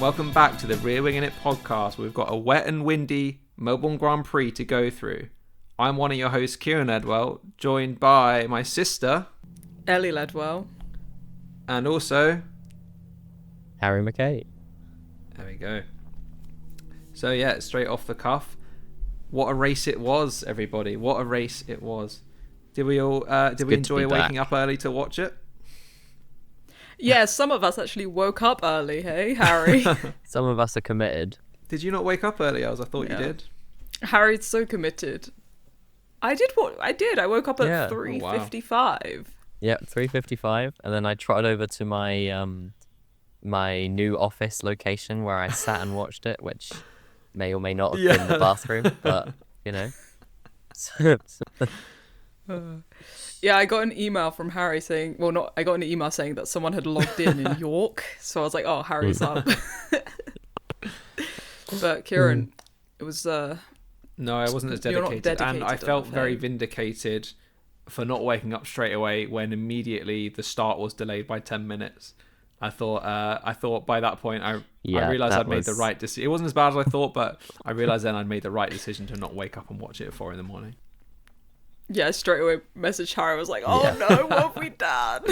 Welcome back to the Rear Winging It podcast. We've got a wet and windy Melbourne Grand Prix to go through. I'm one of your hosts, Kieran Ledwell, joined by my sister, Ellie Ledwell, and also Harry McKay. There we go. So yeah, straight off the cuff, what a race it was, everybody! What a race it was. Did we all? Did we enjoy waking up early to watch it? Yeah, some of us actually woke up early. Hey, Harry. Some of us are committed. Did you not wake up early? I thought you did. Harry's so committed. I did what I did. I woke up at 3:55. Yeah, 3:55, and then I trotted over to my my new office location where I sat and watched it, which may or may not have been the bathroom, but you know. Yeah, I got an email from Harry saying, I got an email saying that someone had logged in York, so I was like, oh, Harry's up. But Kieran, it was no, I wasn't as dedicated, and I felt very vindicated for not waking up straight away when immediately the start was delayed by 10 minutes. I thought by that point I realized I'd made the right decision. It wasn't as bad as I thought, but I realized then I'd made the right decision to not wake up and watch it at 4 a.m. Yeah, straight away messaged Harry. I was like, oh no, what have we done?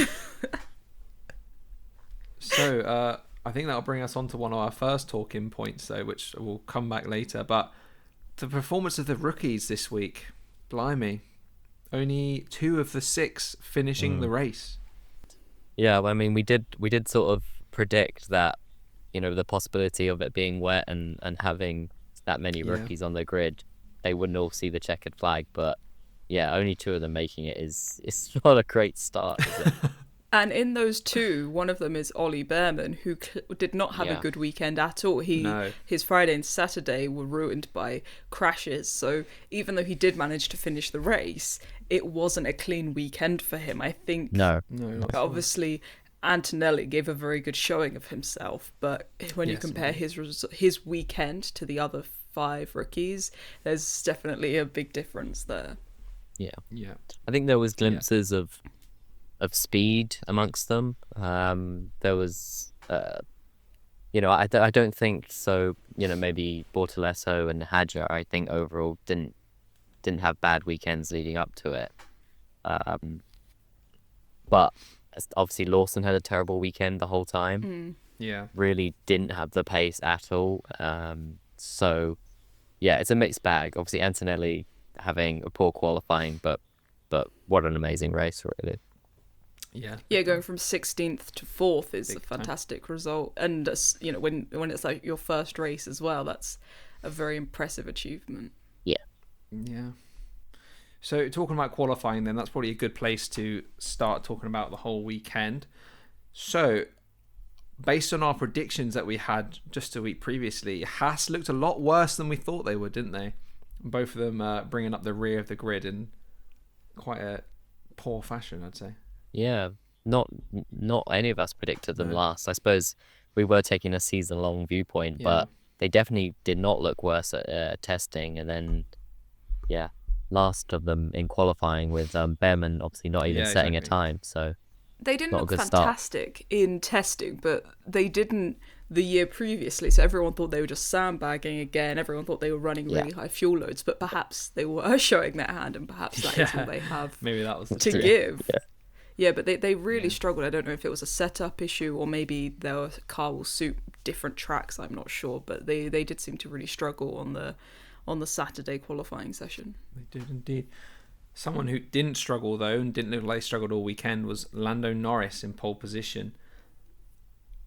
So I think that'll bring us on to one of our first talking points, though, which will come back later. But the performance of the rookies this week, blimey, only 2 of the 6 finishing the race. Yeah, I mean, we did sort of predict that, you know, the possibility of it being wet and having that many rookies on the grid, they wouldn't all see the checkered flag, but yeah, only 2 of them making it it's not a great start, is it? And in those 2, one of them is Ollie Behrman, who did not have a good weekend at all. His Friday and Saturday were ruined by crashes. So even though he did manage to finish the race, it wasn't a clean weekend for him. I think. No, obviously, Antonelli gave a very good showing of himself, but when you compare his weekend to the other 5 rookies, there's definitely a big difference there. Yeah. I think there was glimpses of speed amongst them. There was, you know, I don't think so. You know, maybe Bortolesso and Hadja, I think overall didn't have bad weekends leading up to it. But obviously Lawson had a terrible weekend the whole time. Yeah, really didn't have the pace at all. So yeah, it's a mixed bag. Obviously Antonelli having a poor qualifying, but what an amazing race, really. Yeah, going from 16th to 4th is a fantastic result, and you know, when it's like your first race as well, that's a very impressive achievement. Yeah. So talking about qualifying, then that's probably a good place to start talking about the whole weekend. So, based on our predictions that we had just a week previously, Haas looked a lot worse than we thought they would, didn't they? Both of them bringing up the rear of the grid in quite a poor fashion, I'd say. Yeah, not any of us predicted them last. I suppose we were taking a season-long viewpoint, but they definitely did not look worse at testing. And then, last of them in qualifying with Behrman obviously not even setting a time. So they didn't look fantastic in testing, but they didn't the year previously. So everyone thought they were just sandbagging again. Everyone thought they were running really high fuel loads, but perhaps they were showing their hand, and perhaps that is all they have maybe that was to give. Yeah, but they really struggled. I don't know if it was a setup issue or maybe their car will suit different tracks. I'm not sure, but they did seem to really struggle on the Saturday qualifying session. They did indeed. Someone who didn't struggle though and didn't look like they struggled all weekend was Lando Norris in pole position.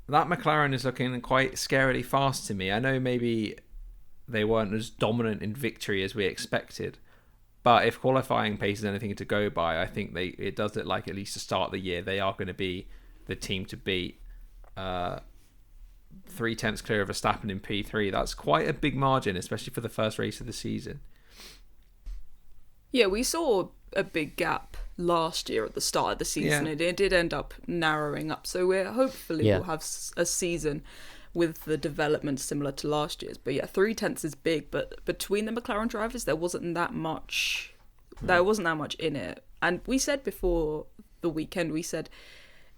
That McLaren is looking quite scarily fast to me. I know maybe they weren't as dominant in victory as we expected. But if qualifying pace is anything to go by, I think it does look like, at least to start the year, they are going to be the team to beat. 3/10 clear of Verstappen in P3. That's quite a big margin, especially for the first race of the season. Yeah, we saw a big gap last year at the start of the season. It did end up narrowing up. So we'll have a season with the development similar to last year's. But 3/10 is big, but between the McLaren drivers there wasn't that much in it. And we said before the weekend, we said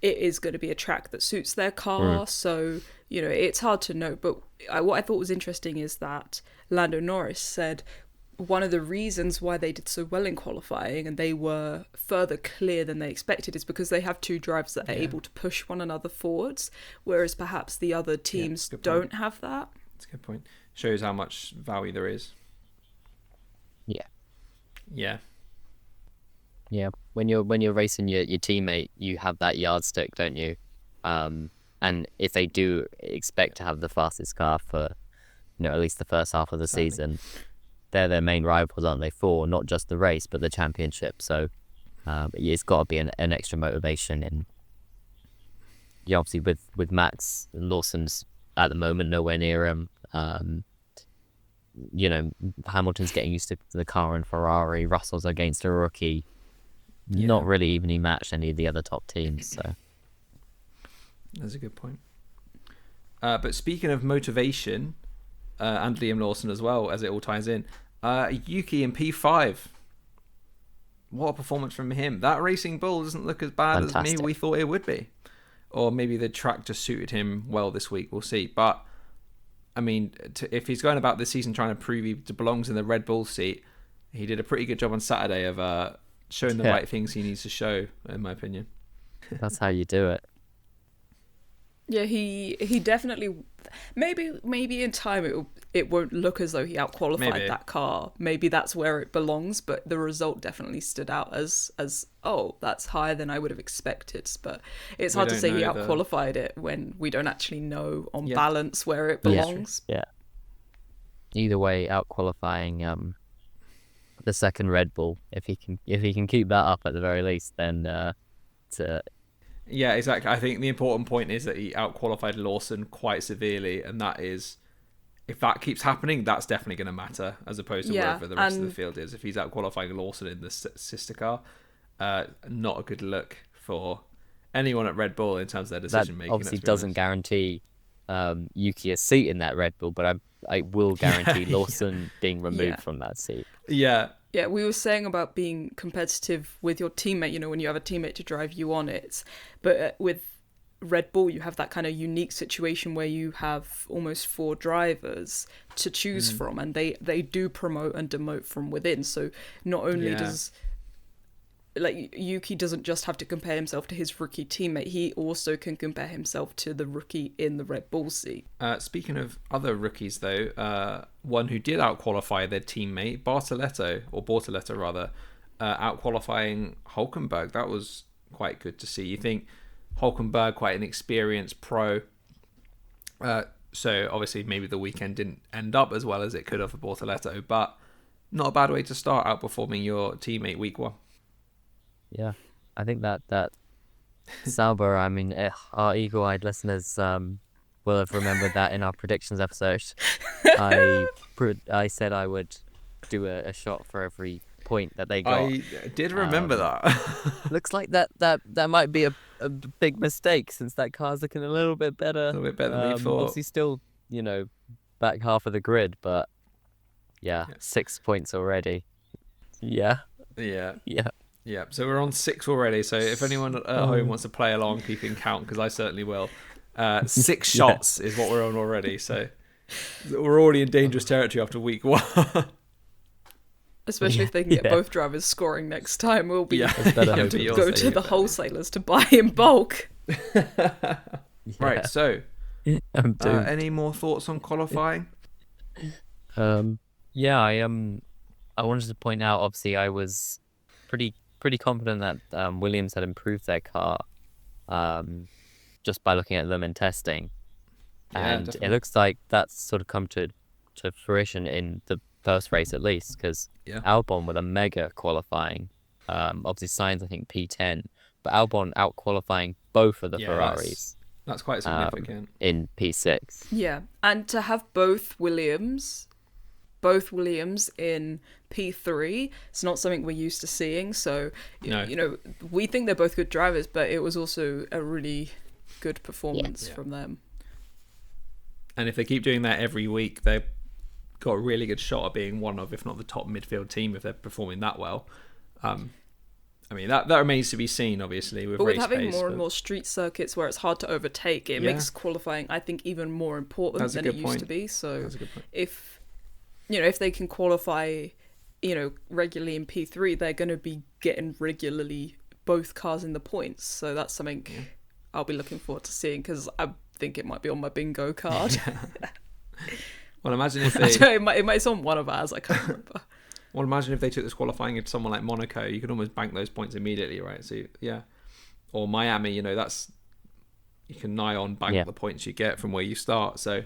it is going to be a track that suits their car. So, it's hard to know. But what I thought was interesting is that Lando Norris said one of the reasons why they did so well in qualifying and they were further clear than they expected is because they have two drivers that are able to push one another forwards, whereas perhaps the other teams don't have that. That's a good point. Shows how much value there is. Yeah. When you're racing your teammate, you have that yardstick, don't you? And if they do expect to have the fastest car for, at least the first half of the season, they're their main rivals, aren't they? For not just the race but the championship. So it's got to be an extra motivation. And obviously with Max, Lawson's at the moment nowhere near him. Hamilton's getting used to the car and Ferrari. Russell's against a rookie. Not really evenly matched any of the other top teams. So that's a good point. But speaking of motivation, and Liam Lawson as well, as it all ties in, Yuki in P5. What a performance from him. That Racing Bull doesn't look as bad as maybe we thought it would be. Or maybe the track just suited him well this week. We'll see. But, I mean, if he's going about this season trying to prove he belongs in the Red Bull seat, he did a pretty good job on Saturday of showing the right things he needs to show, in my opinion. That's how you do it. Yeah, he definitely. Maybe in time it won't look as though he outqualified that car. Maybe that's where it belongs. But the result definitely stood out as that's higher than I would have expected. But it's hard to say he outqualified it when we don't actually know on balance where it belongs. Yeah. Either way, outqualifying the second Red Bull, if he can keep that up at the very least, then Yeah, exactly. I think the important point is that he outqualified Lawson quite severely, and that is, if that keeps happening, that's definitely going to matter, as opposed to wherever the rest of the field is. If he's outqualifying Lawson in the sister car, not a good look for anyone at Red Bull in terms of their decision making. Obviously doesn't guarantee Yuki a seat in that Red Bull, but I will guarantee Lawson being removed from that seat. Yeah, we were saying about being competitive with your teammate, when you have a teammate to drive you on it. But with Red Bull, you have that kind of unique situation where you have almost 4 drivers to choose from, and they do promote and demote from within. So not only does... Yuki doesn't just have to compare himself to his rookie teammate, he also can compare himself to the rookie in the Red Bull seat. Speaking of other rookies, though, one who did outqualify their teammate, Bortoleto, outqualifying Hulkenberg. That was quite good to see. You think Hulkenberg, quite an experienced pro, so obviously maybe the weekend didn't end up as well as it could have for Bortoleto, but not a bad way to start outperforming your teammate week 1. Yeah, I think that Sauber, I mean, our eagle-eyed listeners will have remembered that in our predictions episode. I said I would do a shot for every point that they got. I did remember that. Looks like that might be a big mistake, since that car's looking a little bit better. A little bit better than we thought. Obviously still, back half of the grid, but 6 points already. Yeah. Yeah, so we're on 6 already. So if anyone at home wants to play along, keeping count, because I certainly will. 6 shots is what we're on already. So we're already in dangerous territory after week 1. Especially if they can get both drivers scoring next time. We'll be having to go to the wholesalers to buy in bulk. Right, so any more thoughts on qualifying? I wanted to point out, obviously, I was pretty confident that Williams had improved their car just by looking at them in testing. And definitely. It looks like that's sort of come to fruition in the first race at least, because Albon with a mega qualifying. Obviously Sainz, I think, P10, but Albon out-qualifying both of the Ferraris. That's quite significant. In P6. Yeah, and to have both Williams in P3, it's not something we're used to seeing. So, we think they're both good drivers, but it was also a really good performance from them. And if they keep doing that every week, they've got a really good shot at being one of, if not the top midfield team, if they're performing that well. I mean, that remains to be seen, obviously, with race pace. But with having more and more street circuits where it's hard to overtake, it makes qualifying, I think, even more important than it used to be. So that's a good point. If they can qualify, regularly in P3, they're going to be getting regularly both cars in the points. So that's something I'll be looking forward to seeing, because I think it might be on my bingo card. Well, imagine if they... it might it's on one of ours, I can't remember. Well, imagine if they took this qualifying into someone like Monaco. You could almost bank those points immediately, right? So, yeah. Or Miami, that's... You can nigh on bank the points you get from where you start. So,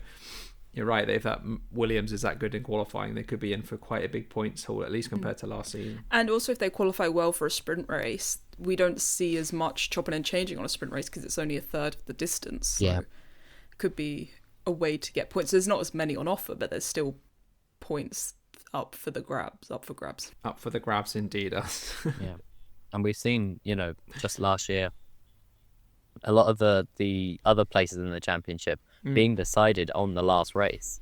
you're right. If that Williams is that good in qualifying, they could be in for quite a big points haul, at least compared to last season. And also, if they qualify well for a sprint race, we don't see as much chopping and changing on a sprint race because it's only a third of the distance. So it could be a way to get points. There's not as many on offer, but there's still points up for grabs, indeed. Yeah. And we've seen, just last year, a lot of the other places in the championship being decided on the last race.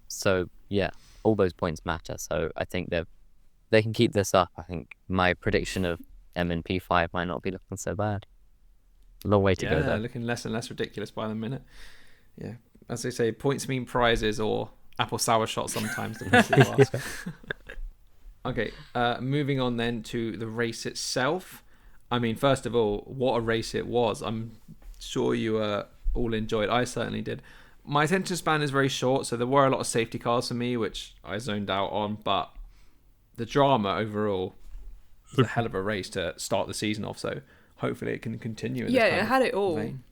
So yeah, all those points matter. So I think they can keep this up. I think my prediction of M and P5 might not be looking so bad. Long way to go there. Looking less and less ridiculous by the minute. Yeah, as they say, points mean prizes, or apple sour shot sometimes, depending on who you ask. Okay, moving on then to the race itself. I mean, first of all, what a race it was. I'm sure you all enjoyed. I certainly did. My attention span is very short, so there were a lot of safety cars for me, which I zoned out on, but the drama overall was a hell of a race to start the season off, so hopefully it can continue in this it had it all. vein.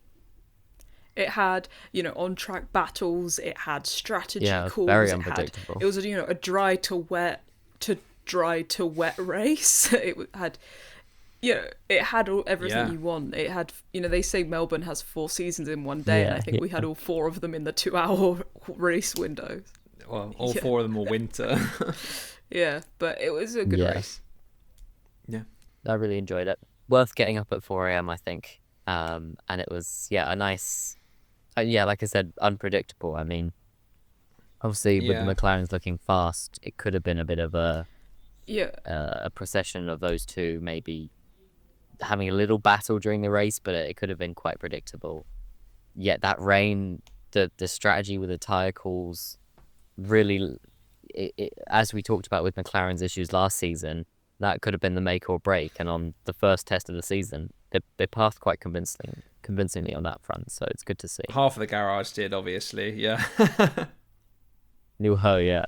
It had, on-track battles. It had strategy calls. Very unpredictable. It was a dry to wet race. It had, it had everything you want. It had, they say Melbourne has 4 seasons in one day, and I think we had all 4 of them in the 2-hour race window. Well, all 4 of them were winter. Yeah, but it was a good race. Yeah, I really enjoyed it. Worth getting up at 4 a.m. I think, and it was a nice. Like I said, unpredictable. I mean, obviously with the McLarens looking fast, it could have been a bit of a procession of those two, maybe having a little battle during the race, but it could have been quite predictable. Yet that rain, the strategy with the tyre calls, really, as we talked about with McLaren's issues last season, that could have been the make or break. And on the first test of the season, they passed quite convincingly on that front. So it's good to see. Half of the garage did, obviously. Yeah. New ho, yeah.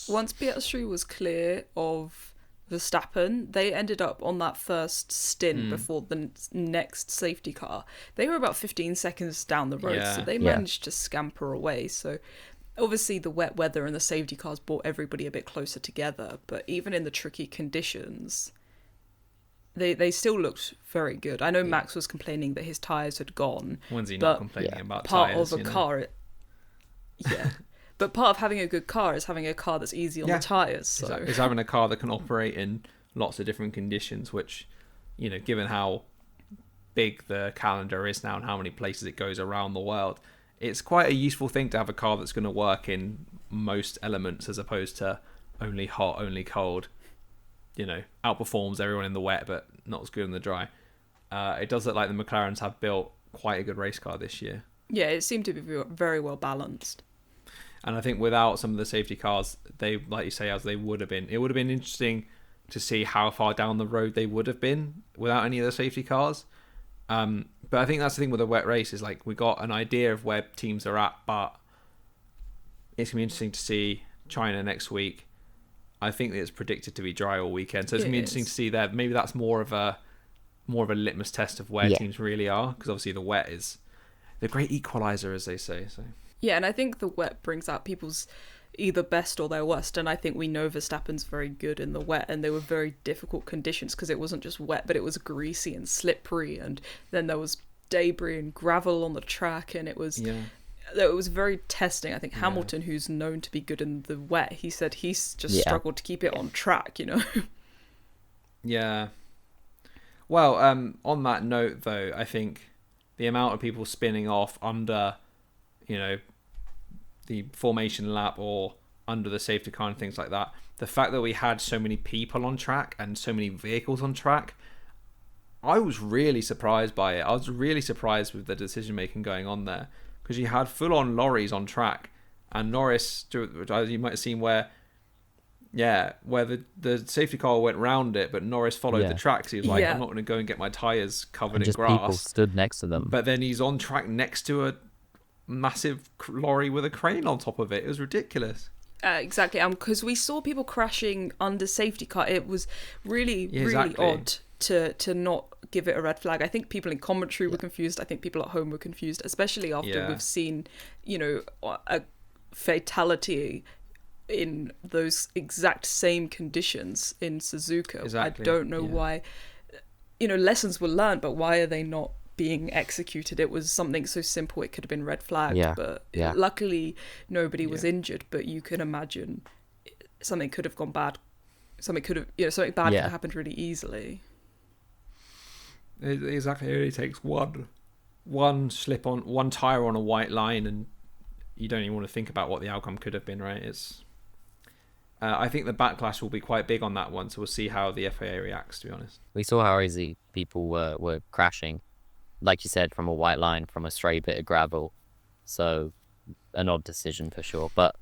Once Piastri was clear of Verstappen, they ended up on that first stint before the next safety car. They were about 15 seconds down the road, so they managed to scamper away. So obviously the wet weather and the safety cars brought everybody a bit closer together, but even in the tricky conditions, they still looked very good. I know Max was complaining that his tyres had gone. When's he not complaining about part tyres? Of a car, but part of having a good car is having a car that's easy on the tyres. So it's having a car that can operate in lots of different conditions, which, given how big the calendar is now and how many places it goes around the world, it's quite a useful thing to have a car that's going to work in most elements as opposed to only hot, only cold. Outperforms everyone in the wet, but not as good in the dry. It does look like the McLarens have built quite a good race car this year. Yeah, it seemed to be very well balanced. And I think without some of the safety cars, they, like you say, as they would have been, it would have been interesting to see how far down the road they would have been without any of the safety cars. But I think that's the thing with a wet race is like we got an idea of where teams are at, but it's going to be interesting to see China next week. I think that it's predicted to be dry all weekend, so it's going to be interesting to see that. Maybe that's more of a litmus test of where teams really are, because obviously the wet is the great equalizer, as they say. So yeah, and I think the wet brings out people's either best or their worst, and I think we know Verstappen's very good in the wet, and they were very difficult conditions because it wasn't just wet, but it was greasy and slippery, and then there was debris and gravel on the track, and it was very testing. I think Hamilton, who's known to be good in the wet, he said he's just struggled to keep it on track, Yeah. Well, on that note, though, I think the amount of people spinning off under, the formation lap or under the safety car and things like that. The fact that we had so many people on track and so many vehicles on track, I was really surprised by it. I was really surprised with the decision making going on there, because you had full on lorries on track, and Norris, you might have seen where the safety car went round it, but Norris followed the tracks. He was like, I'm not going to go and get my tyres covered in grass. People stood next to them. But then he's on track next to a massive lorry with a crane on top of it. It was ridiculous. Exactly, because we saw people crashing under safety car. It was really odd to not give it a red flag. I think people in commentary were confused. I think people at home were confused, especially after we've seen, a fatality in those exact same conditions in Suzuka. Exactly. I don't know why, lessons were learned, but why are they not being executed? It was something so simple, it could have been red flagged, but luckily nobody was injured. But you can imagine something could have gone bad. Something bad could have happened really easily. Exactly. It only takes one slip on one tire on a white line, and you don't even want to think about what the outcome could have been, right? I think the backlash will be quite big on that one, so we'll see how the FIA reacts, to be honest. We saw how easy people were crashing, like you said, from a white line, from a stray bit of gravel. So an odd decision for sure, but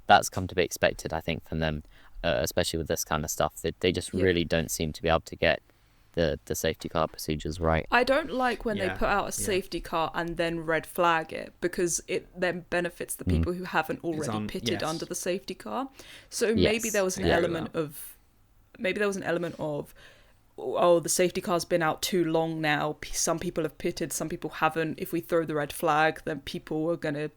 that's come to be expected, I think, from them, especially with this kind of stuff. They just really don't seem to be able to get the safety car procedures right. I don't like when they put out a safety car and then red flag it, because it then benefits the people who haven't already pitted under the safety car. So maybe there was an element of oh, the safety car's been out too long now. Some people have pitted, some people haven't. If we throw the red flag, then people are going to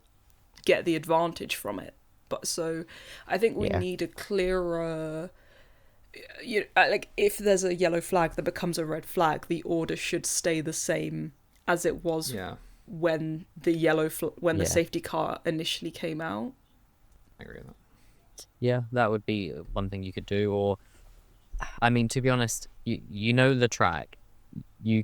get the advantage from it. But so I think we need a clearer... like if there's a yellow flag that becomes a red flag, the order should stay the same as it was when the safety car initially came out. I agree with that. Yeah, that would be one thing you could do. Or, I mean, to be honest, you know the track, you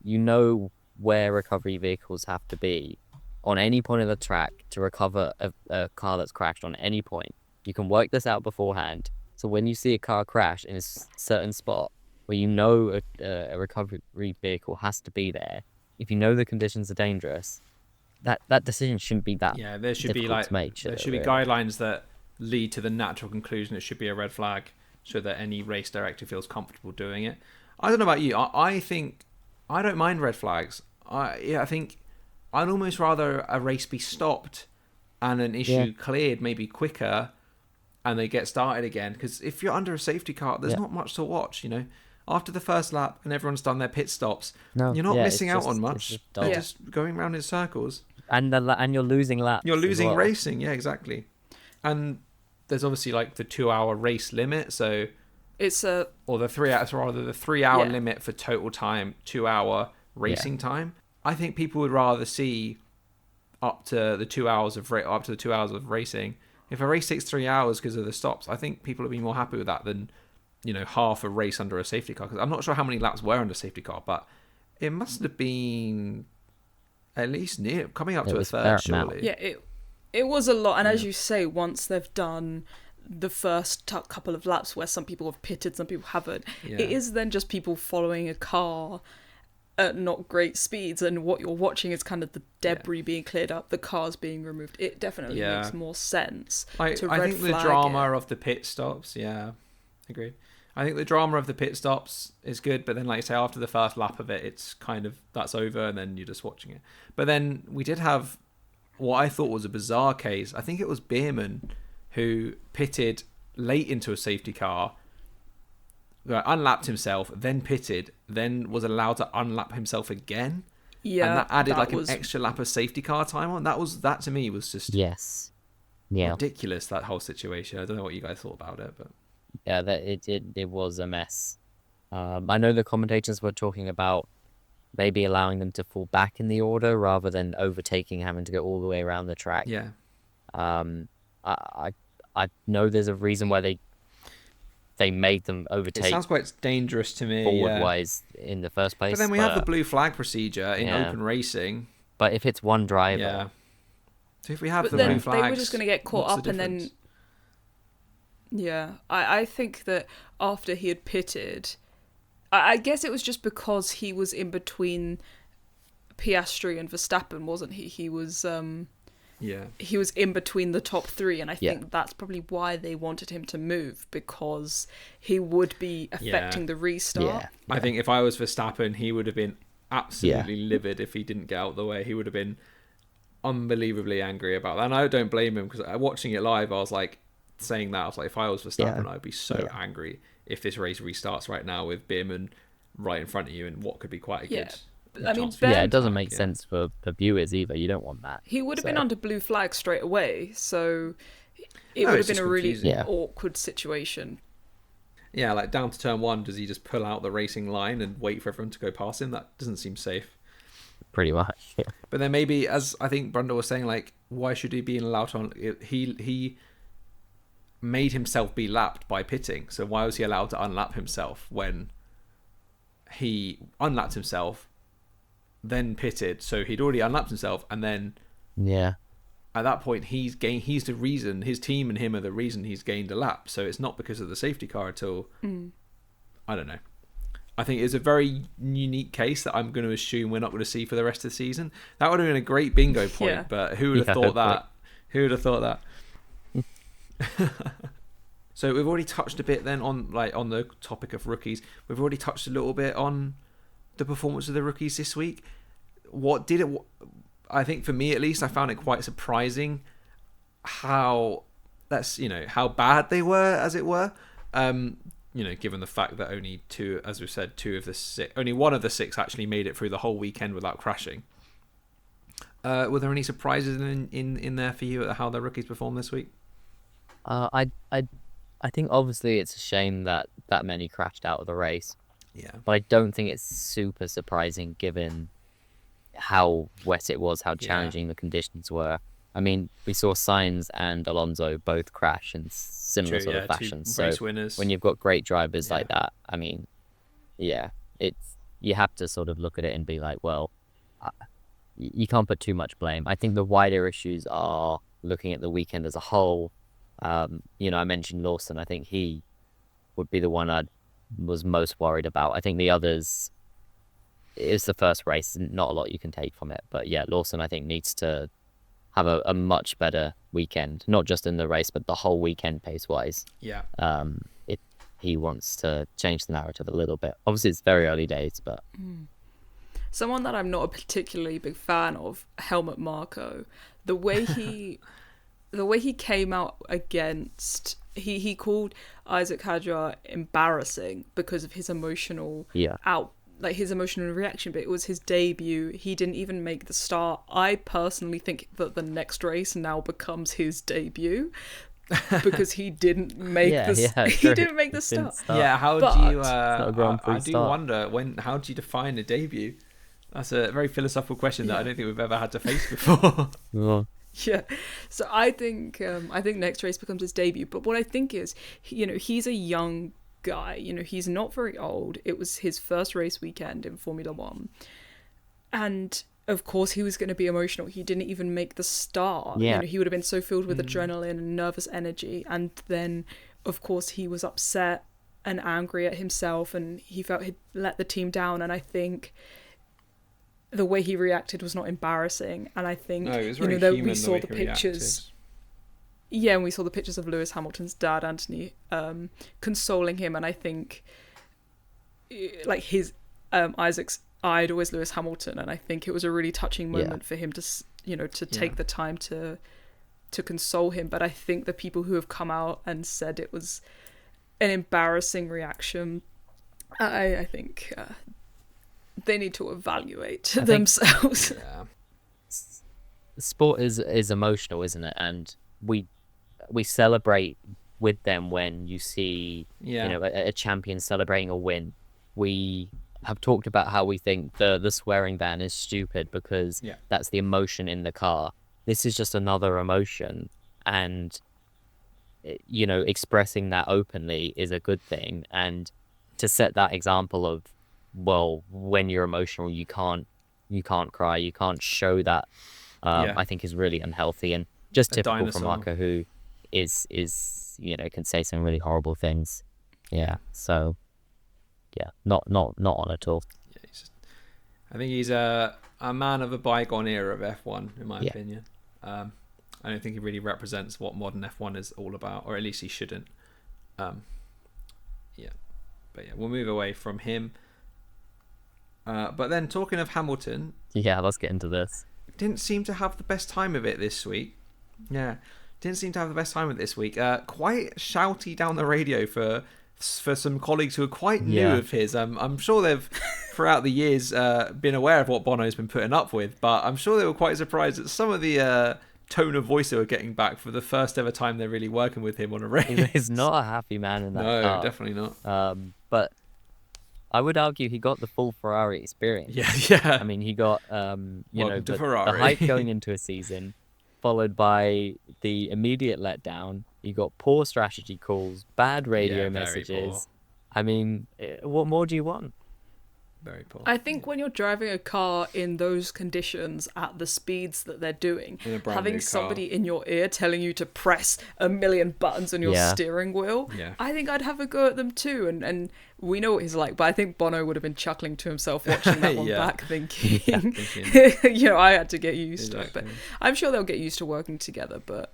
know where recovery vehicles have to be on any point of the track to recover a car that's crashed on any point. You can work this out beforehand. So when you see a car crash in a certain spot where you know a recovery vehicle has to be there, if you know the conditions are dangerous, that decision shouldn't be that. Yeah, there should be guidelines that lead to the natural conclusion it should be a red flag, so that any race director feels comfortable doing it. I don't know about you. I think I don't mind red flags. I think I'd almost rather a race be stopped and an issue cleared maybe quicker, and they get started again. Because if you're under a safety car, there's not much to watch, After the first lap and everyone's done their pit stops, you're not missing out on much. They're just going around in circles. And you're losing laps. You're losing racing, exactly. And there's obviously like the 2-hour race limit, so it's the 3 hour limit for total time, 2 hour racing time. I think people would rather see up to the 2 hours of racing. If a race takes 3 hours because of the stops, I think people would be more happy with that than, half a race under a safety car. Because I'm not sure how many laps were under safety car, but it must have been at least coming up to a third, surely. Yeah, it was a lot. And as you say, once they've done the first couple of laps where some people have pitted, some people haven't, it is then just people following a car at not great speeds, and what you're watching is kind of the debris being cleared up, the cars being removed. It definitely makes more sense. I think the drama of the pit stops, agreed. I think the drama of the pit stops is good, but then, like I say, after the first lap of it, it's kind of, that's over, and then you're just watching it. But then we did have what I thought was a bizarre case. I think it was Bierman who pitted late into a safety car, unlapped himself, then pitted, then was allowed to unlap himself again. Yeah, and that added an extra lap of safety car time on. That to me was just ridiculous, that whole situation. I don't know what you guys thought about it, but it was a mess. I know the commentators were talking about maybe allowing them to fall back in the order rather than overtaking, having to go all the way around the track. Yeah. I know there's a reason why they made them overtake. It sounds quite dangerous to me. Forward-wise in the first place. But then we have the blue flag procedure in open racing. But if it's one driver... Yeah. So if we have the blue flags... they were just going to get caught up and then... Yeah, I think that after he had pitted, I guess it was just because he was in between Piastri and Verstappen, wasn't he? He was he was in between the top three, and I think that's probably why they wanted him to move, because he would be affecting the restart. I think if I was Verstappen, he would have been absolutely livid if he didn't get out of the way. He would have been unbelievably angry about that, and I don't blame him, because watching it live, I was like saying that, I was like, if I was Verstappen, I'd be so angry if this race restarts right now with Bierman right in front of you, and what could be quite a good. I mean, it doesn't make sense for viewers either. You don't want that. He would have been under blue flag straight away, so it would have been a really awkward situation. Yeah, like down to turn one, does he just pull out the racing line and wait for everyone to go past him? That doesn't seem safe. Pretty much. Yeah. But then maybe, as I think Brundle was saying, like, why should he be allowed on? He made himself be lapped by pitting, so why was he allowed to unlap himself when he unlapped himself, then pitted? So he'd already unlapped himself, and then at that point he's the reason, his team and him are the reason he's gained a lap. So it's not because of the safety car at all. I don't know. I think it's a very unique case that I'm going to assume we're not going to see for the rest of the season. That would have been a great bingo point, but who would have thought that? Who would have thought that? So we've already touched a bit then on the topic of rookies. We've already touched a little bit on the performance of the rookies this week. I think for me at least, I found it quite surprising how bad they were, as it were. Given the fact that only two, as we've said, only one of the six actually made it through the whole weekend without crashing. Were there any surprises in there for you at how the rookies performed this week? I think obviously it's a shame that many crashed out of the race. Yeah. But I don't think it's super surprising given how wet it was, how challenging the conditions were. I mean, we saw Sainz and Alonso both crash in similar sort of fashion. So when you've got great drivers like that, I mean, you have to sort of look at it and be like, well, you can't put too much blame. I think the wider issues are looking at the weekend as a whole. I mentioned Lawson. I think he would be the one I was most worried about. I think the others, it's the first race, not a lot you can take from it. But yeah, Lawson I think needs to have a much better weekend, not just in the race, but the whole weekend pace-wise. Yeah. If he wants to change the narrative a little bit. Obviously, it's very early days, but... Someone that I'm not a particularly big fan of, Helmut Marko. The way he came out against... He called Isaac Hadjar embarrassing because of his emotional his emotional reaction, but it was his debut. He didn't even make the start. I personally think that the next race now becomes his debut because he didn't make the start. Yeah, how do you I do wonder how do you define a debut? That's a very philosophical question that I don't think we've ever had to face before. Yeah, so I think next race becomes his debut. But what I think is, he's a young guy. He's not very old. It was his first race weekend in Formula One, and of course he was going to be emotional. He didn't even make the start. Yeah. He would have been so filled with adrenaline and nervous energy, and then of course he was upset and angry at himself, and he felt he'd let the team down. And I think the way he reacted was not embarrassing, and I think we saw the pictures. Yeah, and we saw the pictures of Lewis Hamilton's dad, Anthony, consoling him, and I think like his Isaac's idol is Lewis Hamilton, and I think it was a really touching moment for him to take the time to console him. But I think the people who have come out and said it was an embarrassing reaction, I think they need to evaluate themselves. Sport is emotional, isn't it? And we celebrate with them when you see a champion celebrating a win. We have talked about how we think the swearing ban is stupid because that's the emotion in the car. This is just another emotion, and expressing that openly is a good thing. And to set that example of, well, when you're emotional, you can't cry, you can't show that. I think is really unhealthy and just typical for Marko, who is can say some really horrible things. Yeah. So yeah, not on at all. Yeah, I think he's a man of a bygone era of F1, in my opinion. I don't think he really represents what modern F1 is all about, or at least he shouldn't. But we'll move away from him. But then, talking of Hamilton, let's get into this. Didn't seem to have the best time of it this week. Didn't seem to have the best time of it this week. Quite shouty down the radio for some colleagues who are quite new of his. I'm sure they've throughout the years been aware of what Bono's been putting up with, but I'm sure they were quite surprised at some of the tone of voice they were getting back for the first ever time they're really working with him on a race. He's not a happy man in that car. No, definitely not. But I would argue he got the full Ferrari experience. Yeah. I mean, he got the hype going into a season, followed by the immediate letdown. You got poor strategy calls, bad radio messages. Poor. I mean, what more do you want? Very poor. I think when you're driving a car in those conditions at the speeds that they're doing, having somebody in your ear telling you to press a million buttons on your steering wheel, I think I'd have a go at them too. And we know what he's like, but I think Bono would have been chuckling to himself watching that one back, thinking, I had to get used to it. But I'm sure they'll get used to working together. But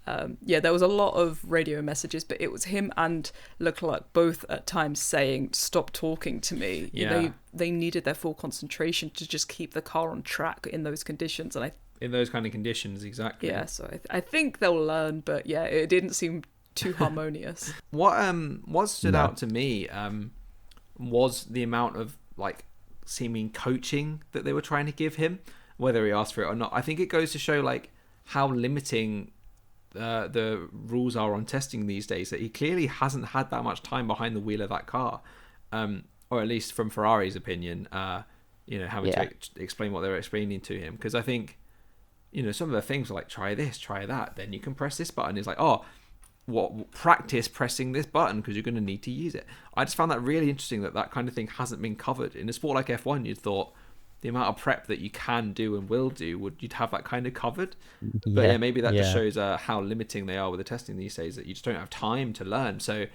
there was a lot of radio messages, but it was him and Leclerc both at times saying, "Stop talking to me." They needed their full concentration to just keep the car on track in those conditions, and in those kind of conditions, exactly. Yeah, so I think they'll learn, but it didn't seem too harmonious. What stood out to me was the amount of seeming coaching that they were trying to give him, whether he asked for it or not. I think it goes to show how limiting the rules are on testing these days, that he clearly hasn't had that much time behind the wheel of that car, or at least from Ferrari's opinion, having to explain what they were explaining to him. Because I think some of the things are try this, try that, then you can press this button. It's practice pressing this button because you're going to need to use it. I just found that really interesting that kind of thing hasn't been covered in a sport like F1. You'd thought the amount of prep that you can do and will do, you'd have that kind of covered. But maybe that just shows how limiting they are with the testing these days, that you just don't have time to learn. So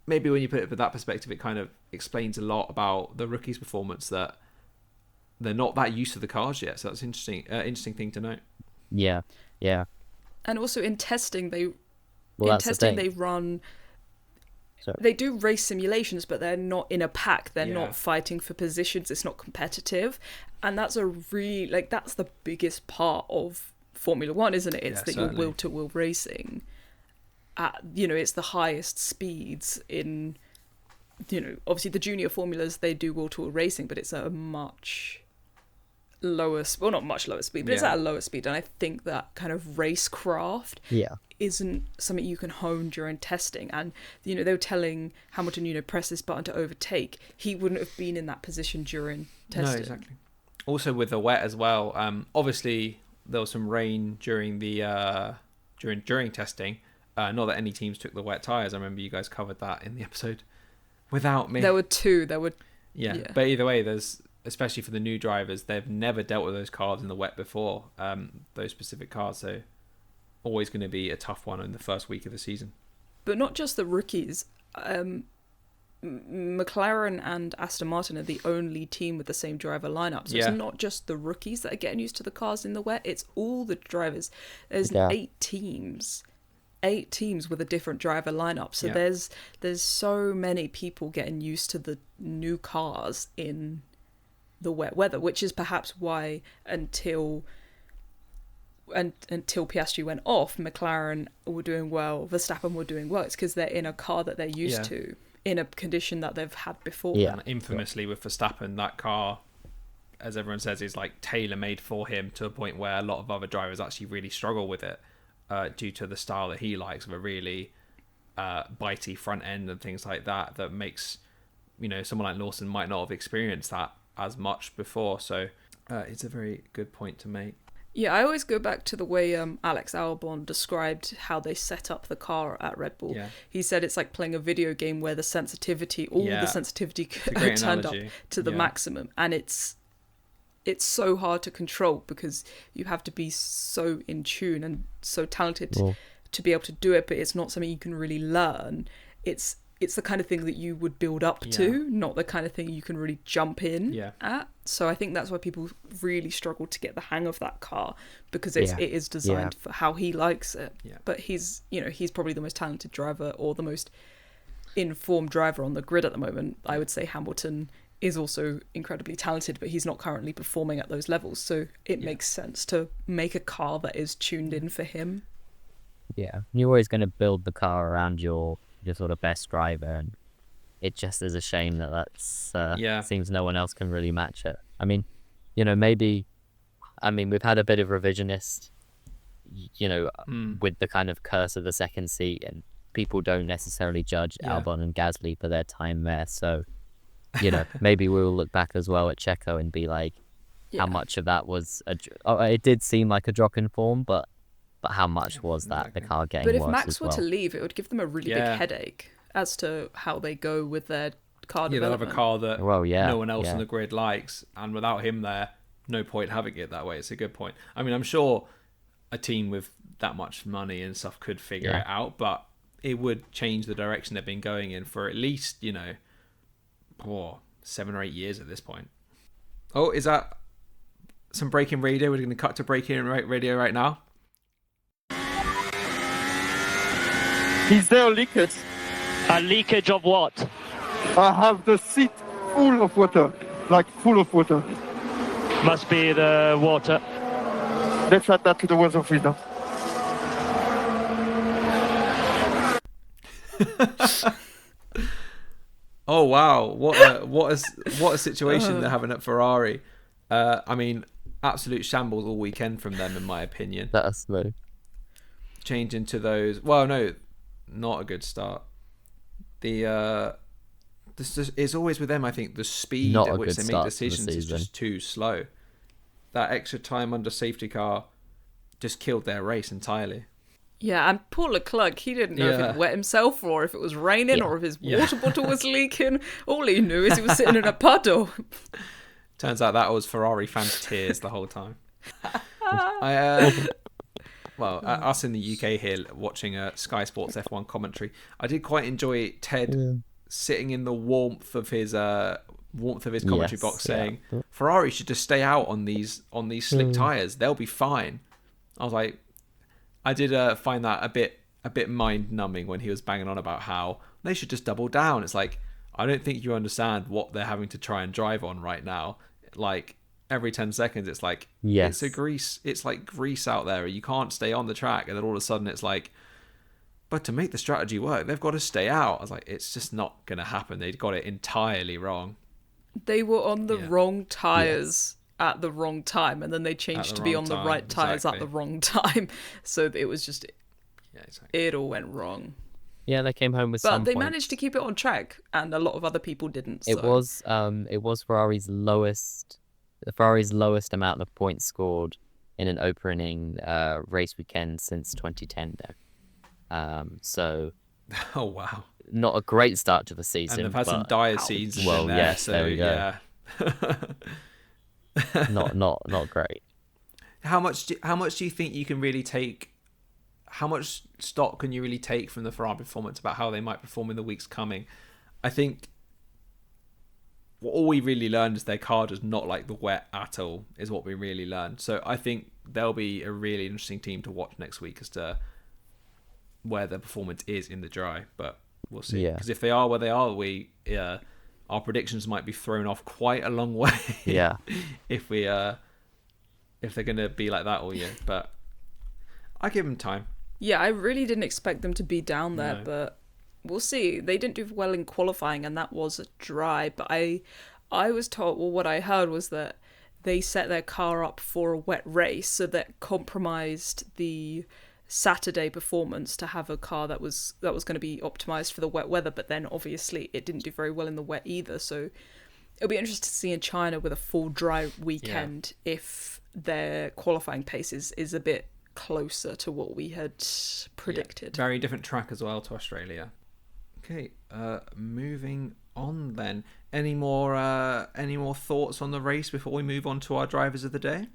maybe when you put it with that perspective, it kind of explains a lot about the rookies' performance, that they're not that used to the cars yet. So that's interesting thing to note. Yeah. And also in testing, they run... Sorry. They do race simulations, but they're not in a pack. They're not fighting for positions. It's not competitive. And that's that's the biggest part of Formula One, isn't it? It's that you're wheel-to-wheel racing. It's the highest speeds in, obviously the junior formulas, they do wheel-to-wheel racing, but it's at a much lower, not much lower speed, but it's at a lower speed. And I think that kind of racecraft isn't something you can hone during testing. And they were telling Hamilton, press this button to overtake. He wouldn't have been in that position during testing. No, exactly. Also with the wet as well. Obviously there was some rain during the during testing. Not that any teams took the wet tires. I remember you guys covered that in the episode without me. There were two. But either way, there's, especially for the new drivers, they've never dealt with those cars in the wet before, those specific cars, so always going to be a tough one in the first week of the season. But not just the rookies. McLaren and Aston Martin are the only team with the same driver lineup, so it's not just the rookies that are getting used to the cars in the wet, it's all the drivers. There's 8 teams with a different driver lineup, so there's so many people getting used to the new cars in the wet weather, which is perhaps why until Piastri went off, McLaren were doing well, Verstappen were doing well. It's because they're in a car that they're used to, in a condition that they've had before. And infamously with Verstappen, that car, as everyone says, is tailor-made for him, to a point where a lot of other drivers actually really struggle with it, due to the style that he likes, of a really bitey front end and things like that makes someone like Lawson might not have experienced that as much before. So it's a very good point to make. Yeah, I always go back to the way Alex Albon described how they set up the car at Red Bull. He said it's like playing a video game where the sensitivity turned up to the maximum, and it's so hard to control because you have to be so in tune and so talented to be able to do it, but it's not something you can really learn. It's the kind of thing that you would build up to, not the kind of thing you can really jump in at. So I think that's why people really struggle to get the hang of that car, because it is designed for how he likes it. Yeah. But he's probably the most talented driver, or the most informed driver on the grid at the moment. I would say Hamilton is also incredibly talented, but he's not currently performing at those levels. So it makes sense to make a car that is tuned in for him. Yeah, you're always going to build the car around your sort of best driver, and it just is a shame that that's seems no one else can really match it. I mean, maybe, we've had a bit of revisionist, with the kind of curse of the second seat, and people don't necessarily judge Albon and Gasly for their time there. So, maybe we'll look back as well at Checo and be like, how much of that was it did seem like a drop in form, but how much was that the car getting worse? But if Max were to leave, it would give them a really big headache as to how they go with their car development. They'll have a car that no one else on the grid likes, and without him there, no point having it that way. It's a good point. I'm sure a team with that much money and stuff could figure it out, but it would change the direction they've been going in for at least 7 or 8 years at this point. Oh, is that some breaking radio? We're going to cut to breaking radio right now. Is there a leakage? A leakage of what? I have the seat full of water, like full of water. Must be the water. Let's add that to the weather filter. Oh wow! What a situation they're having at Ferrari. Absolute shambles all weekend from them, in my opinion. That's low. Change into those. Well, no, not a good start. It's always with them. I think the speed at which they make decisions is just too slow. That extra time under safety car just killed their race entirely. Yeah, and poor Leclerc, he didn't know if he'd wet himself, or if it was raining, or if his water bottle was leaking. All he knew is he was sitting in a puddle. Turns out that was Ferrari fans' tears the whole time. Us in the UK here watching Sky Sports F1 commentary, I did quite enjoy Ted sitting in the warmth of his commentary box, saying Ferrari should just stay out on these slick tires. They'll be fine. I was like, I did find that a bit mind numbing when he was banging on about how they should just double down. It's like, I don't think you understand what they're having to try and drive on right now. Like, every 10 seconds it's like it's like grease out there. You can't stay on the track, and then all of a sudden it's like, but to make the strategy work, they've got to stay out. I was like, it's just not gonna happen. They got it entirely wrong. They were on the wrong tires at the wrong time, and then they changed to be on the right tires at the wrong time. So it was just it all went wrong. Yeah, they came home with but they managed to keep it on track, and a lot of other people didn't. It was Ferrari's lowest amount of points scored in an opening race weekend since 2010, though. So, oh wow, not a great start to the season. And they've had some dire seasons. Well, there, yes, so, there we go. not great. How much do you think you can really take? How much stock can you really take from the Ferrari performance about how they might perform in the weeks coming? I think all we really learned is their car does not like the wet at all, is what we really learned. So I think they'll be a really interesting team to watch next week as to where their performance is in the dry. But we'll see. Because if they are where they are, our predictions might be thrown off quite a long way. Yeah. if they're going to be like that all year. But I give them time. Yeah, I really didn't expect them to be down there, but we'll see. They didn't do well in qualifying, and that was dry. But I was told, what I heard was that they set their car up for a wet race, so that compromised the Saturday performance to have a car that was going to be optimized for the wet weather. But then obviously it didn't do very well in the wet either. So it'll be interesting to see in China with a full dry weekend if their qualifying pace is a bit closer to what we had predicted. Very different track as well to Australia. Okay, moving on then. Any more thoughts on the race before we move on to our drivers of the day?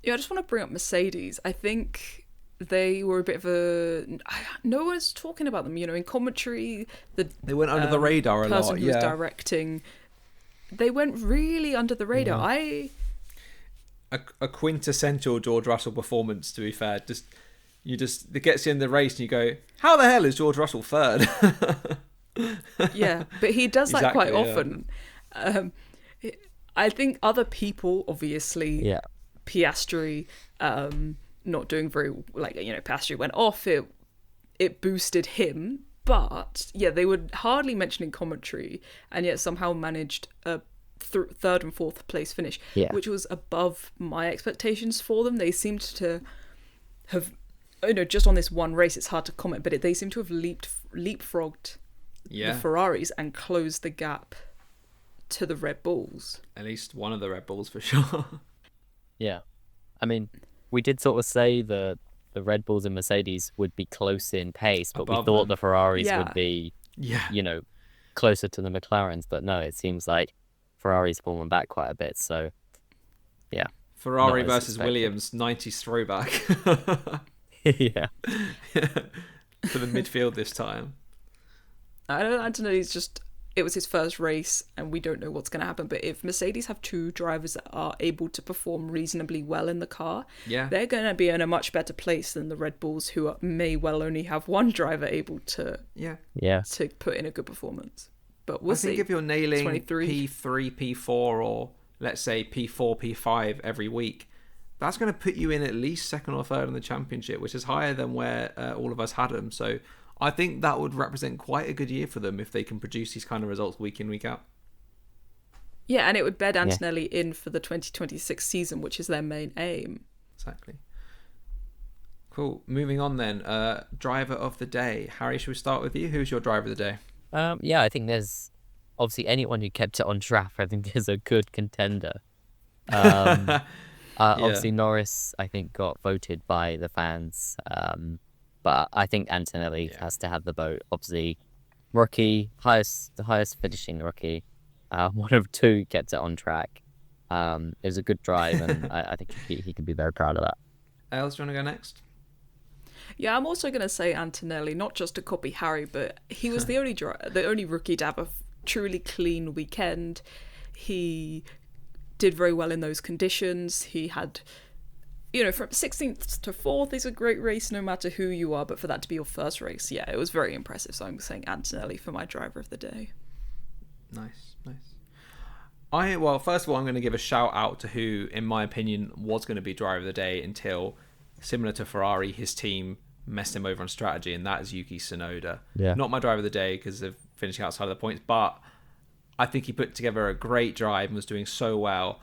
Yeah, I just want to bring up Mercedes. I think they were a bit of a... No one's talking about them, in commentary. They went under the radar a lot, person who was directing, they went really under the radar. A quintessential George Russell performance, to be fair. It gets you in the race and you go, how the hell is George Russell third? Yeah, but he does that Exactly, quite often. I think other people, obviously, Piastri, not doing very, Piastri went off, it boosted him, but they were hardly mentioned in commentary, and yet somehow managed a third and fourth place finish, which was above my expectations for them. They seemed to have, just on this one race, it's hard to comment, but they seem to have leapfrogged the Ferraris and closed the gap to the Red Bulls. At least one of the Red Bulls for sure. Yeah. I mean, we did sort of say the Red Bulls and Mercedes would be close in pace, but Above we thought them. the Ferraris would be, Yeah. Closer to the McLarens. But no, it seems like Ferrari's fallen back quite a bit. So, yeah. Ferrari Not as versus expected. Williams, 90s throwback. Yeah. For the midfield this time. I don't know, it was his first race and we don't know what's going to happen, but if Mercedes have two drivers that are able to perform reasonably well in the car, they're going to be in a much better place than the Red Bulls, who may well only have one driver able to to put in a good performance. But we'll see. I think if you're nailing 23. P3, P4, or let's say P4, P5 every week, that's going to put you in at least second or third in the championship, which is higher than where all of us had them. So I think that would represent quite a good year for them if they can produce these kind of results week in, week out. Yeah, and it would bed Antonelli in for the 2026 season, which is their main aim. Exactly. Cool. Moving on then. Driver of the day. Harry, should we start with you? Who's your driver of the day? I think there's obviously anyone who kept it on track. I think is a good contender. Obviously Norris, I think, got voted by the fans. But I think Antonelli has to have the vote. Obviously, rookie, the highest finishing rookie. One of two kept it on track. It was a good drive, and I think he could be very proud of that. Els, do you want to go next? Yeah, I'm also going to say Antonelli, not just to copy Harry, but he was the only rookie to have a truly clean weekend. He did very well in those conditions. He had, from 16th to 4th is a great race no matter who you are, but for that to be your first race, it was very impressive. So I'm saying Antonelli for my driver of the day. Nice. Well, first of all, I'm going to give a shout out to who, in my opinion, was going to be driver of the day until, similar to Ferrari, his team messed him over on strategy, and that is Yuki Tsunoda. Yeah. Not my driver of the day because of finishing outside of the points, but I think he put together a great drive and was doing so well.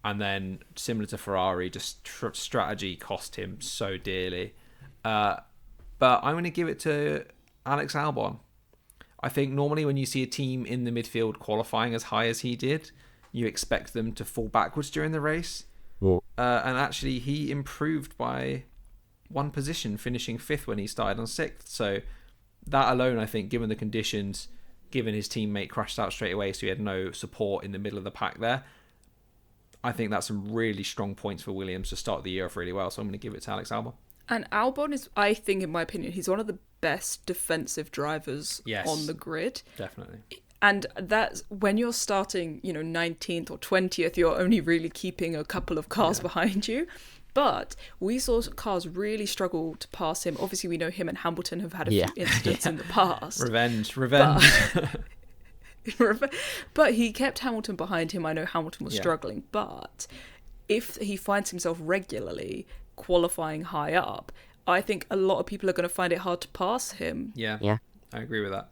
And then, similar to Ferrari, just strategy cost him so dearly. But I'm going to give it to Alex Albon. I think normally when you see a team in the midfield qualifying as high as he did, you expect them to fall backwards during the race. Well, And actually, he improved by one position, finishing 5th when he started on 6th. So that alone, I think, given the conditions, given his teammate crashed out straight away, so he had no support in the middle of the pack there, I think that's some really strong points for Williams to start the year off really well. So I'm going to give it to Alex Albon. And Albon is, I think, in my opinion, he's one of the best defensive drivers on the grid. Definitely. And that's when you're starting, 19th or 20th, you're only really keeping a couple of cars behind you. But we saw cars really struggle to pass him. Obviously, we know him and Hamilton have had a few incidents in the past. Revenge. But he kept Hamilton behind him. I know Hamilton was struggling. But if he finds himself regularly qualifying high up, I think a lot of people are going to find it hard to pass him. Yeah. I agree with that.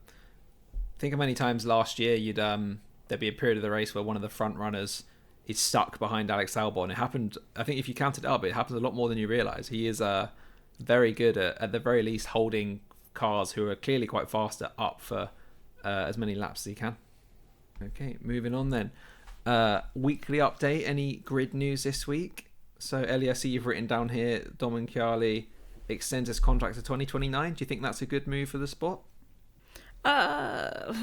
Think of many times last year there'd be a period of the race where one of the front runners is stuck behind Alex Albon. It happened, I think if you count it up, it happens a lot more than you realise. He is very good at the very least, holding cars who are clearly quite faster up for as many laps as he can. Okay, moving on then. Weekly update, any grid news this week? So Ellie, I see you've written down here, Domenicali extends his contract to 2029. Do you think that's a good move for the sport? Stefano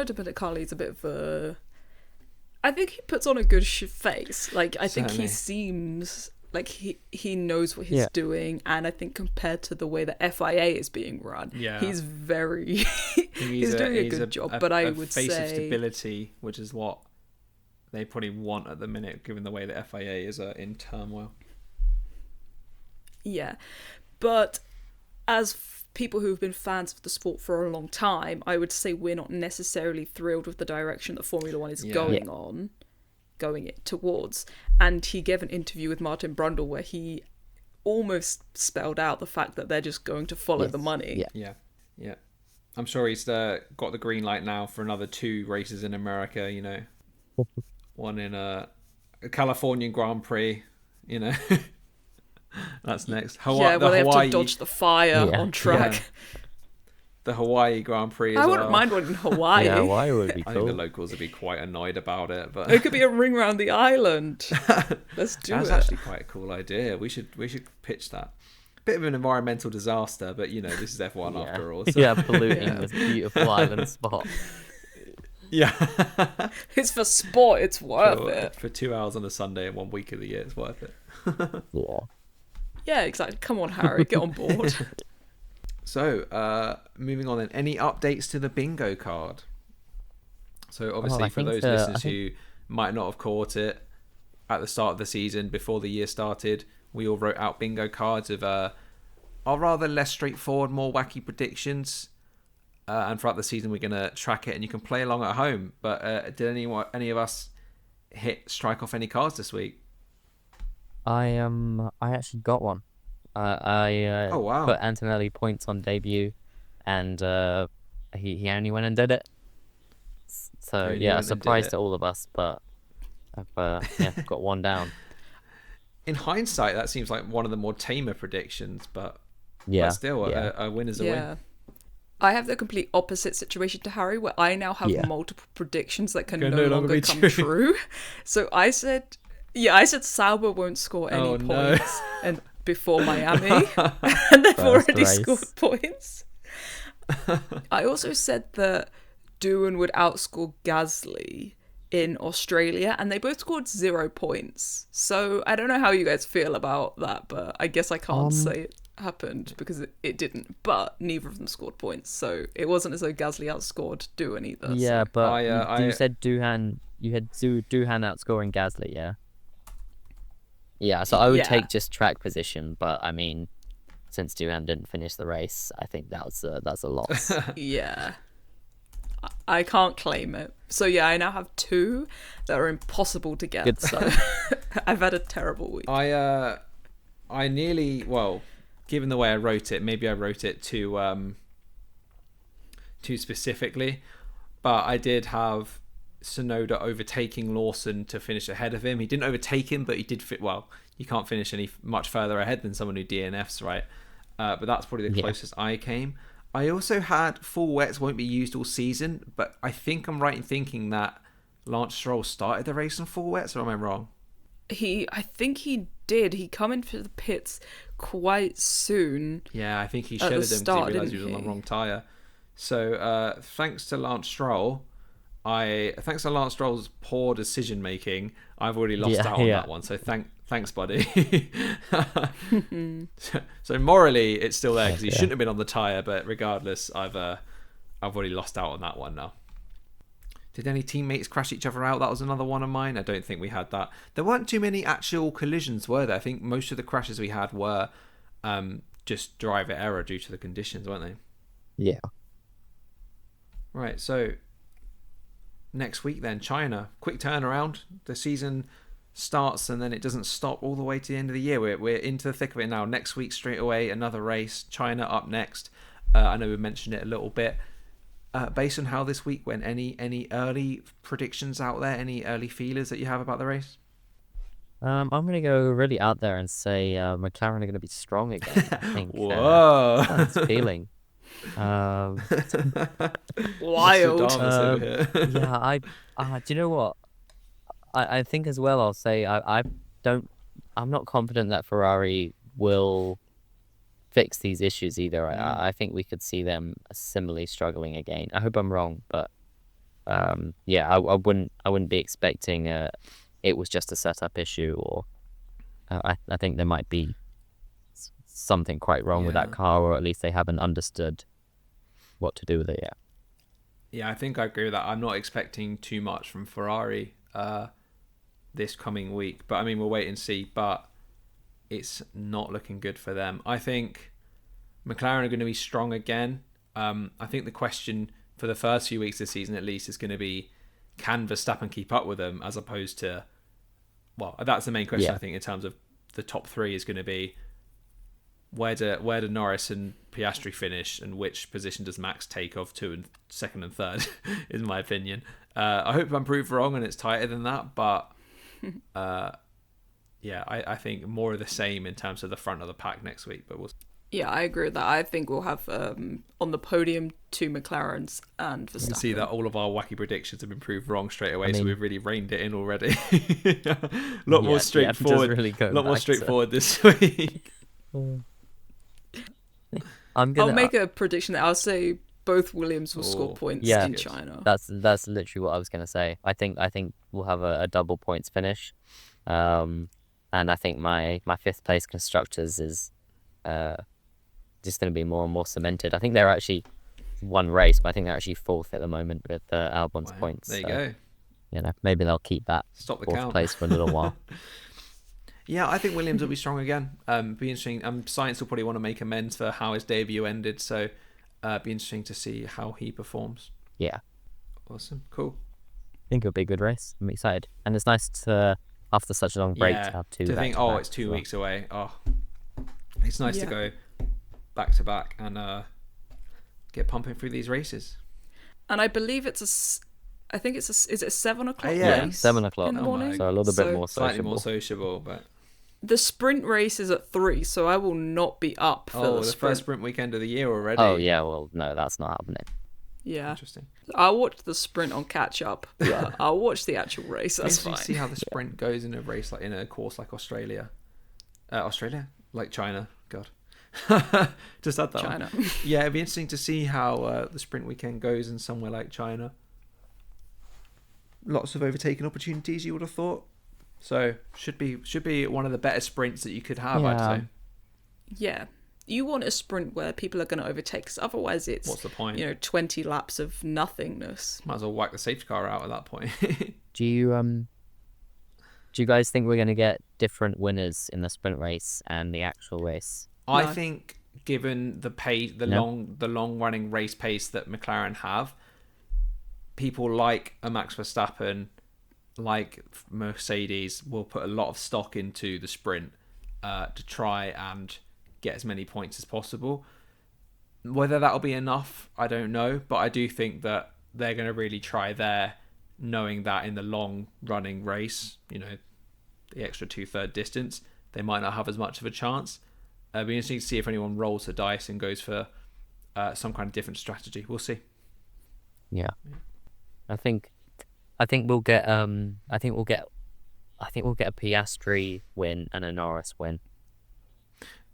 Domenicali is a bit of a... I think he puts on a good face. I think he seems Like he knows what he's doing, and I think compared to the way the FIA is being run, he's very he's doing a good job. But I would say face of stability, which is what they probably want at the minute, given the way the FIA is in turmoil. Yeah, but as people who've been fans of the sport for a long time, I would say we're not necessarily thrilled with the direction that Formula One is going it towards. And he gave an interview with Martin Brundle where he almost spelled out the fact that they're just going to follow the money. Yeah. I'm sure he's got the green light now for another 2 races in America, you know. One in a Californian Grand Prix, you know. That's next. Hawaii, they have to dodge the fire on track. Yeah. The Hawaii Grand Prix I wouldn't mind one in Hawaii. Yeah, Hawaii would be cool. I think the locals would be quite annoyed about it, but it could be a ring around the island. Let's do it. That's actually quite a cool idea. We should pitch that. Bit of an environmental disaster, but you know, this is F1 after all. So. Yeah, polluting this beautiful island spot. Yeah. It's for sport, it's worth it. For 2 hours on a Sunday and 1 week of the year, it's worth it. Yeah, exactly. Come on, Harry, get on board. So, moving on then, any updates to the bingo card? So obviously for those listeners who might not have caught it at the start of the season, before the year started, we all wrote out bingo cards of our rather less straightforward, more wacky predictions. And throughout the season, we're going to track it and you can play along at home. But did any of us strike off any cards this week? I actually got one. I oh, wow. put Antonelli points on debut, and he only went and did it. So a surprise to all of us, but I've got one down. In hindsight, that seems like one of the more tamer predictions, but still, a win is a win. I have the complete opposite situation to Harry, where I now have multiple predictions that can no longer come true. So I said Sauber won't score any points and before Miami, and they've already scored points. I also said that Doohan would outscore Gasly in Australia, and they both scored 0 points. So I don't know how you guys feel about that, but I guess I can't say it happened because it didn't. But neither of them scored points, so it wasn't as though Gasly outscored Doohan either. Yeah, so. but you said Doohan. You had Doohan outscoring Gasly, yeah. Yeah, so I would take just track position, but I mean, since Doohan didn't finish the race, I think that's a loss. Yeah. I can't claim it. So yeah, I now have 2 that are impossible to get. Good so I've had a terrible week. I nearly, given the way I wrote it, maybe I wrote it too specifically, but I did have Tsunoda overtaking Lawson to finish ahead of him. He didn't overtake him, but he did fit well. You can't finish any much further ahead than someone who DNFs, right? But that's probably the closest I came. I also had full wets won't be used all season, but I think I'm right in thinking that Lance Stroll started the race on full wets, or am I wrong? I think he did. He come into the pits quite soon. Yeah, I think he shedded him because he realised he was on the wrong tyre. So thanks to Lance Stroll, thanks to Lance Stroll's poor decision making, I've already lost out on that one. So thanks, buddy. So morally, it's still there because he shouldn't have been on the tyre. But regardless, I've already lost out on that one now. Did any teammates crash each other out? That was another one of mine. I don't think we had that. There weren't too many actual collisions, were there? I think most of the crashes we had were just driver error due to the conditions, weren't they? Yeah. Right, so next week then, China. Quick turnaround. The season starts and then it doesn't stop all the way to the end of the year. We're into the thick of it now. Next week, straight away, another race. China up next. I know we mentioned it a little bit. Based on how this week went, any early predictions out there? Any early feelers that you have about the race? I'm going to go really out there and say McLaren are going to be strong again, I think. Whoa. That's feeling. Wild. Yeah, do you know what? I think as well, I'll say I'm not confident that Ferrari will fix these issues either. I think we could see them similarly struggling again. I hope I'm wrong, but I wouldn't be expecting it was just a setup issue or I think there might be something quite wrong with that car, or at least they haven't understood what to do with it yet. Yeah, I think I agree with that. I'm not expecting too much from Ferrari this coming week, but I mean, we'll wait and see. But it's not looking good for them. I think McLaren are going to be strong again. I think the question for the first few weeks this season, at least, is going to be, can Verstappen keep up with them, as opposed to, well, that's the main question. I think in terms of the top three is going to be, where do Norris and Piastri finish, and which position does Max take off to and second and third, in my opinion. I hope I'm proved wrong and it's tighter than that, but I think more of the same in terms of the front of the pack next week. But we'll. Yeah, I agree with that. I think we'll have on the podium 2 McLarens and Verstappen. You can see that all of our wacky predictions have been proved wrong straight away, so we've really reined it in already. A lot more straightforward. A lot more straightforward this week. I'll make a prediction that I'll say both Williams will score points in China. That's literally what I was going to say. I think we'll have a double points finish, and I think my 5th place constructors is just going to be more and more cemented. I think they're actually one race, but I think they're actually 4th at the moment with Albon's points. There you go. You know, maybe they'll keep that 4th place for a little while. Yeah, I think Williams will be strong again. Be interesting. Science will probably want to make amends for how his debut ended, so be interesting to see how he performs. Yeah. Awesome. Cool. I think it'll be a good race. I'm excited. And it's nice to, after such a long break, to have 2 to think, it's 2 weeks away. Oh, it's nice to go back to back and get pumping through these races. And I believe is it 7 o'clock yeah, race? 7 o'clock in the morning. So a little bit more sociable. Slightly more sociable, but the sprint race is at 3, so I will not be up for the first sprint weekend of the year already. Oh yeah, well no, that's not happening. Yeah, interesting. I'll watch the sprint on catch up, but I'll watch the actual race. That's fine. See how the sprint goes in a race, like in a course like Australia, like China. God, just had that. China. Yeah, it'd be interesting to see how the sprint weekend goes in somewhere like China. Lots of overtaking opportunities, you would have thought. So should be one of the better sprints that you could have, I'd say. Yeah. You want a sprint where people are going to overtake, because otherwise it's, what's the point? 20 laps of nothingness. Might as well whack the safety car out at that point. Do you guys think we're going to get different winners in the sprint race and the actual race? I think, given the pace, the long running race pace that McLaren have, people like a Max Verstappen, like Mercedes, will put a lot of stock into the sprint to try and get as many points as possible. Whether that'll be enough, I don't know, but I do think that they're going to really try there, knowing that in the long running race, the extra 2/3 distance, they might not have as much of a chance. It'll be interesting to see if anyone rolls the dice and goes for some kind of different strategy. We'll see. Yeah. I think we'll get a Piastri win and a Norris win.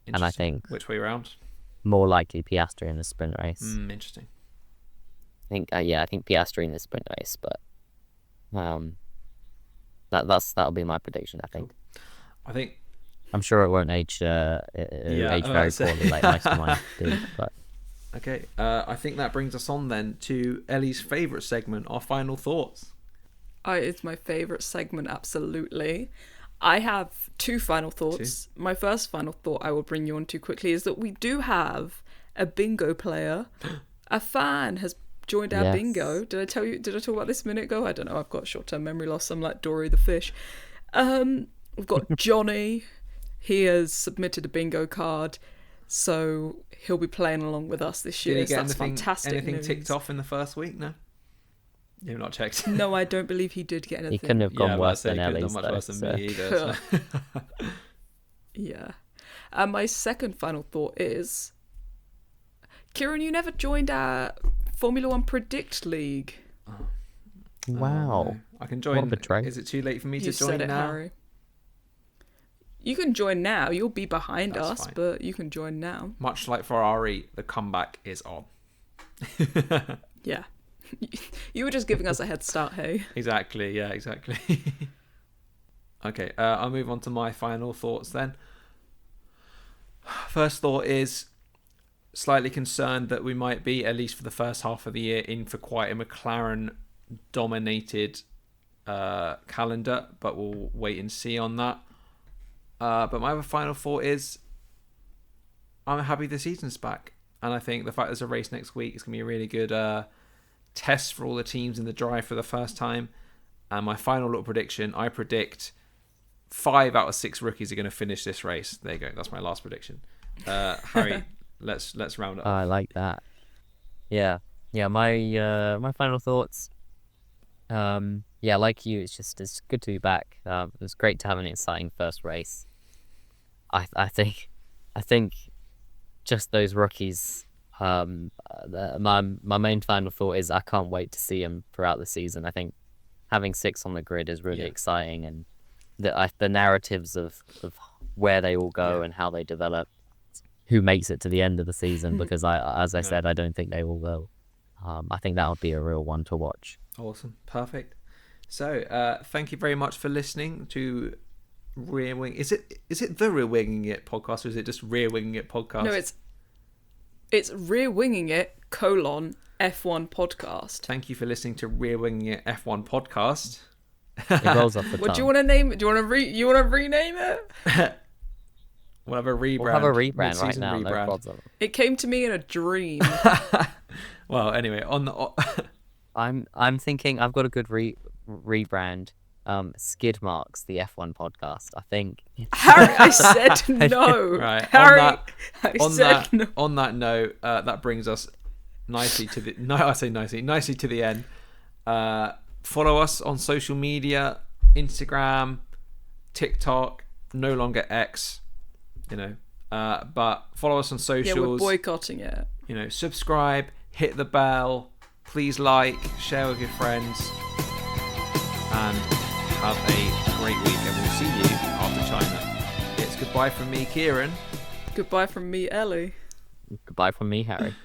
And I think which way round? More likely Piastri in the sprint race. Interesting. I think Piastri in the sprint race, but that'll be my prediction. I think I'm sure it won't age very poorly like most of mine do. But okay, I think that brings us on then to Ellie's favourite segment, our final thoughts. It's my favourite segment, absolutely. I have 2 final thoughts. My first final thought I will bring you on to quickly is that we do have a bingo player. A fan has joined our bingo. Did I talk about this a minute ago? I don't know. I've got short-term memory loss. I'm like Dory the fish. We've got Johnny. He has submitted a bingo card, so he'll be playing along with us this year. Did he get that's fantastic anything news. ticked off in the first week? No? You've not checked? No, I don't believe he did get anything. He couldn't have gone worse than Ellie's. Much worse than me either. So. Yeah. And my second final thought is, Kieran, you never joined our Formula One Predict League. Wow. No. I can join. Is it too late for me to join now? Harry. You can join now. You'll be behind That's us, fine. but you can join now. Much like Ferrari, the comeback is on. Yeah. You were just giving us a head start, hey? Exactly, yeah, exactly. Okay, I'll move on to my final thoughts then. First thought is slightly concerned that we might be, at least for the first half of the year, in for quite a McLaren-dominated calendar, but we'll wait and see on that. But my other final thought is I'm happy the season's back. And I think the fact there's a race next week is going to be a really good test for all the teams in the drive for the first time. And my final little prediction, I predict 5 out of 6 rookies are going to finish this race. There you go. That's my last prediction. Harry, let's round up. I like that. Yeah. My final thoughts. Like you, it's good to be back. It was great to have an exciting first race. I think just those rookies. My main final thought is I can't wait to see them throughout the season. I think having 6 on the grid is really exciting, and the narratives of where they all go and how they develop, who makes it to the end of the season. Because as I said, I don't think they all will. I think that would be a real one to watch. Awesome, perfect. So thank you very much for listening to Rear Wing. Is it the Rear Winging It podcast, or is it just Rear Winging It podcast? No, it's Rear Winging It F1 podcast. Thank you for listening to Rear Winging It F1 podcast. It rolls off the tongue. What do you want to name it? Do you want to rename it? We'll have a rebrand. We'll have a rebrand right now. Rebrand. No problem. It came to me in a dream. Well, anyway, on the. I'm thinking I've got a good rebrand. Skid Marks, the F1 podcast. I think. Harry, I said no. Right. Harry, On that note, that brings us nicely to the. No, I say nicely to the end. Follow us on social media: Instagram, TikTok, no longer X. But follow us on socials. Yeah, we're boycotting it. Subscribe, hit the bell, please like, share with your friends, and have a great week, and we'll see you after China. It's goodbye from me, Kieran. Goodbye from me, Ellie. Goodbye from me, Harry.